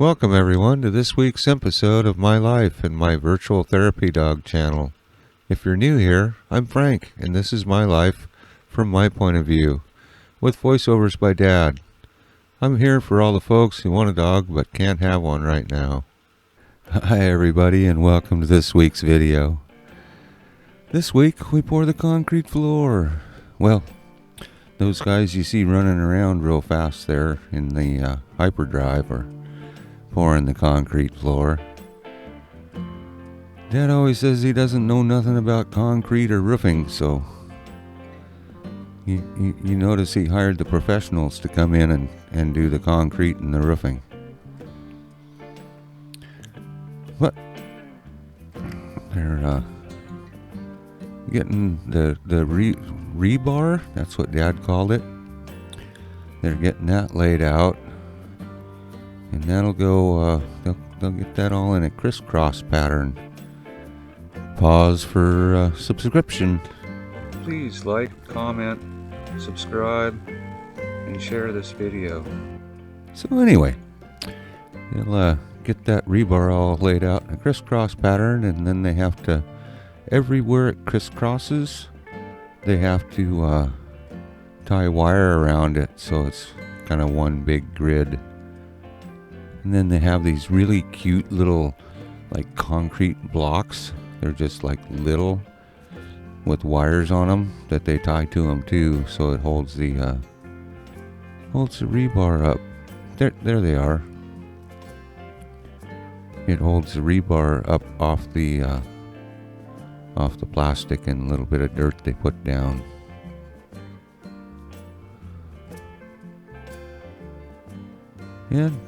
Welcome everyone to this week's episode of My Life and my virtual therapy dog channel. If you're new here, I'm Frank, and this is my life from my point of view, with voiceovers by Dad. I'm here for all the folks who want a dog but can't have one right now. Hi everybody, and welcome to this week's video. This week we pour the concrete floor. Well, those guys you see running around real fast there in the hyperdrive are pouring the concrete floor. Dad always says he doesn't know nothing about concrete or roofing, so you notice he hired the professionals to come in and do the concrete and the roofing. But they're getting the rebar, that's what Dad called it. They're getting that laid out. And that'll go, they'll get that all in a crisscross pattern. Pause for subscription. Please like, comment, subscribe, and share this video. So anyway, they'll get that rebar all laid out in a crisscross pattern, and then they have to, everywhere it crisscrosses, they have to tie wire around it so it's kind of one big grid. And then they have these really cute little like concrete blocks. They're just like little with wires on them that they tie to them too, so it holds the rebar up. There they are. It holds the rebar up off the plastic and a little bit of dirt they put down. And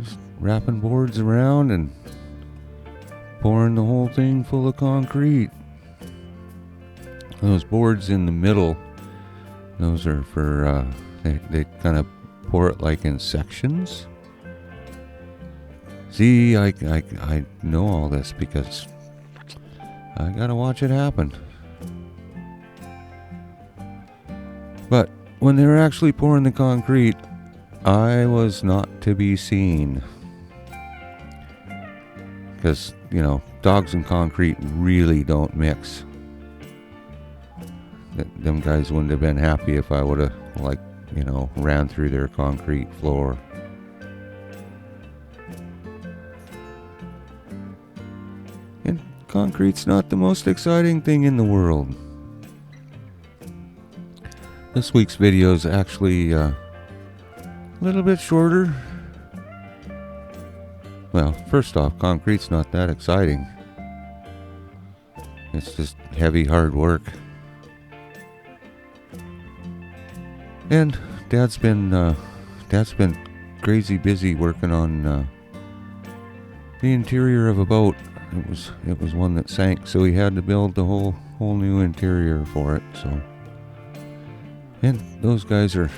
just wrapping boards around and pouring the whole thing full of concrete. Those boards in the middle, those are for, they kind of pour it like in sections. See, I know all this because I gotta watch it happen. But when they were actually pouring the concrete, I was not to be seen. Because, dogs and concrete really don't mix. Them guys wouldn't have been happy if I would have, ran through their concrete floor. And concrete's not the most exciting thing in the world. This week's video is actually a little bit shorter. Well, first off, concrete's not that exciting. It's just heavy, hard work. And Dad's been crazy busy working on the interior of a boat. It was one that sank, so he had to build the whole new interior for it. So, and those guys are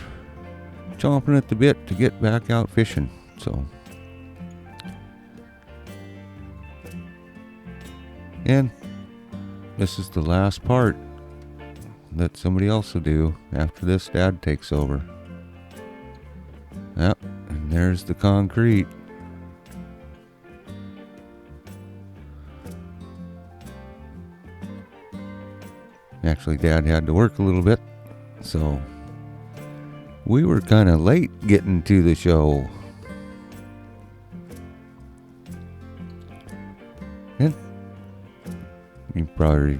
chomping at the bit to get back out fishing. So, and this is the last part that somebody else will do. After this, Dad takes over. Yep, and there's the concrete. Actually, Dad had to work a little bit, so we were kind of late getting to the show. And you probably,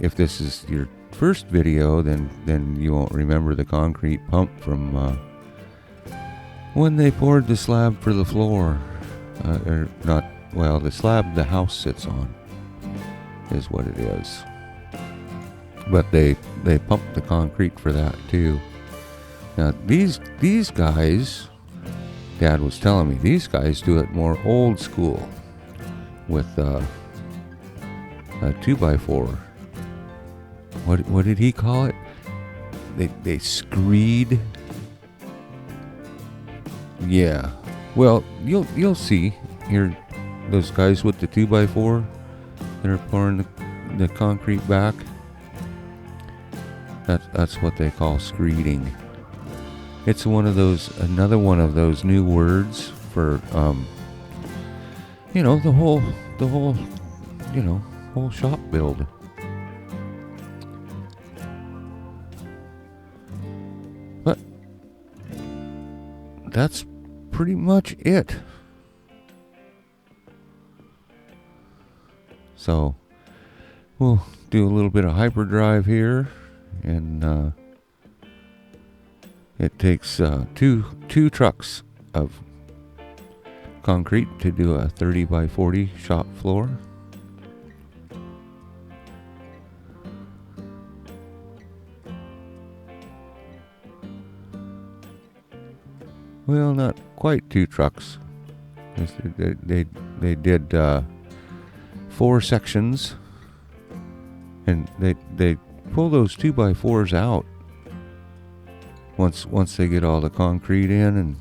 if this is your first video, then you won't remember the concrete pump from when they poured the slab for the floor. Or not, well, the slab the house sits on is what it is. But they pumped the concrete for that too. Now these guys, Dad was telling me, these guys do it more old school with a 2x4. What did he call it? They screed. Yeah. Well, you'll see here those guys with the 2x4 that are pouring the concrete back. That's what they call screeding. It's another one of those new words for, the whole, whole shop build. But that's pretty much it. So we'll do a little bit of hyperdrive here, and it takes two trucks of concrete to do a 30 by 40 shop floor. Well, not quite 2 trucks. They did 4 sections, and they pull those 2x4s out once they get all the concrete in, and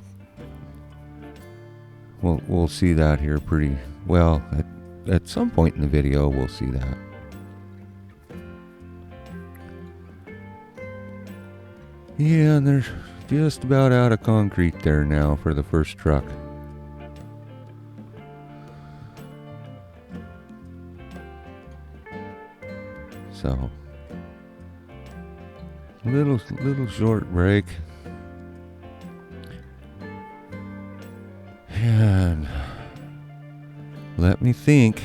we'll see that here pretty well at some point in the video. We'll see that. Yeah, and they're just about out of concrete there now for the first truck. So, little short break. And let me think.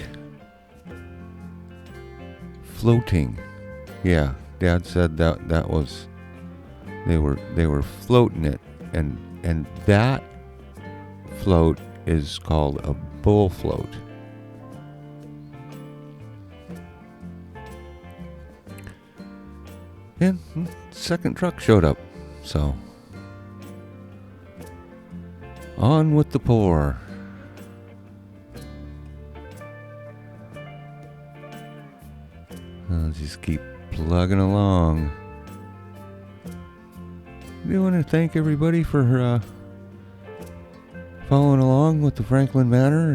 Floating. Yeah, Dad said that was they were floating it, and that float is called a bull float. And second truck showed up, so on with the pour. I'll just keep plugging along. I want to thank everybody for following along with the Franklin Manor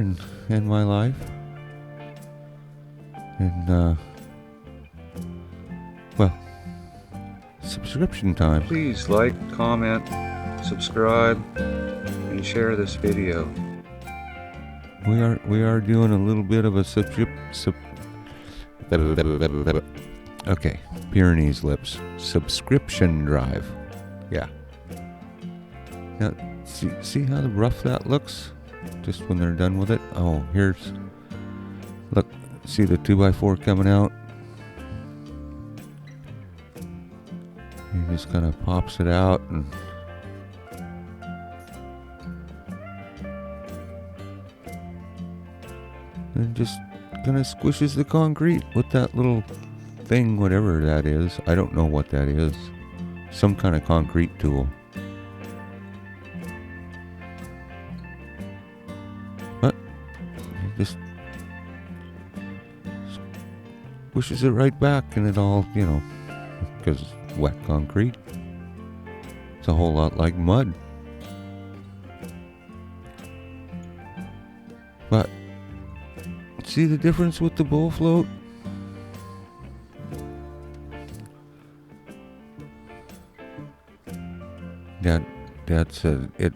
and my life. And, subscription time. Please like, comment, subscribe, and share this video. We are doing a little bit of a okay, Pyrenees lips. Subscription drive. Yeah. Now, see how rough that looks? Just when they're done with it. Oh, look, see the 2x4 coming out? He just kind of pops it out and just kind of squishes the concrete with that little thing, whatever that is. I don't know what that is. Some kind of concrete tool. But he just squishes it right back, and it all, because it's wet concrete. It's a whole lot like mud. But see the difference with the bull float? Dad said it.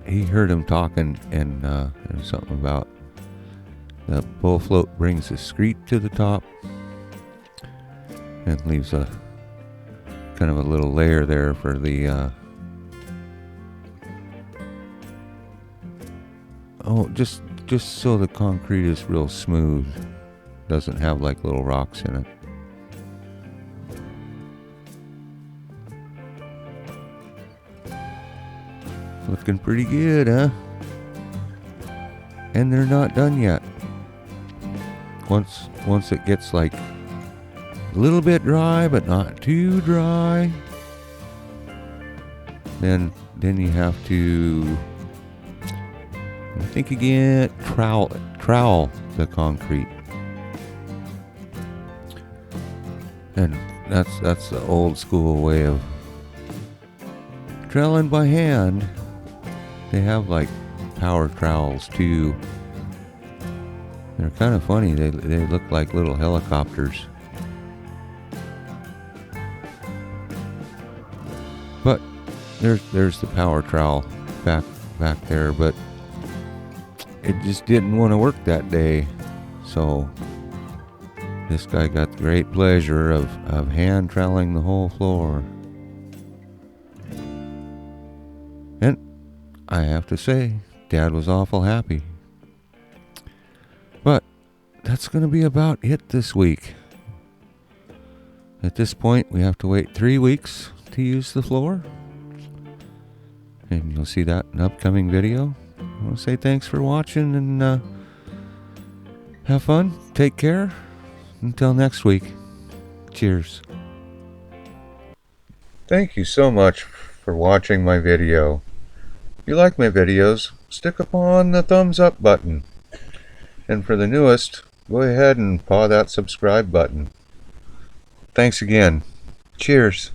He heard him talking, and there's something about the bull float brings the screed to the top and leaves a kind of a little layer there for the just so the concrete is real smooth, doesn't have like little rocks in it. Looking pretty good, huh? And they're not done yet. Once it gets like a little bit dry, but not too dry, then you have to, I think again, trowel the concrete. And that's the old school way of troweling by hand. They have like power trowels too. They're kind of funny. They look like little helicopters. But there's the power trowel back there, but it just didn't want to work that day. So this guy got the great pleasure of hand troweling the whole floor. And I have to say, Dad was awful happy. But that's going to be about it this week. At this point, we have to wait 3 weeks to use the floor. And you'll see that in an upcoming video. I want to say thanks for watching and have fun. Take care. Until next week. Cheers. Thank you so much for watching my video. If you like my videos, stick upon the thumbs up button. And for the newest, go ahead and paw that subscribe button. Thanks again. Cheers.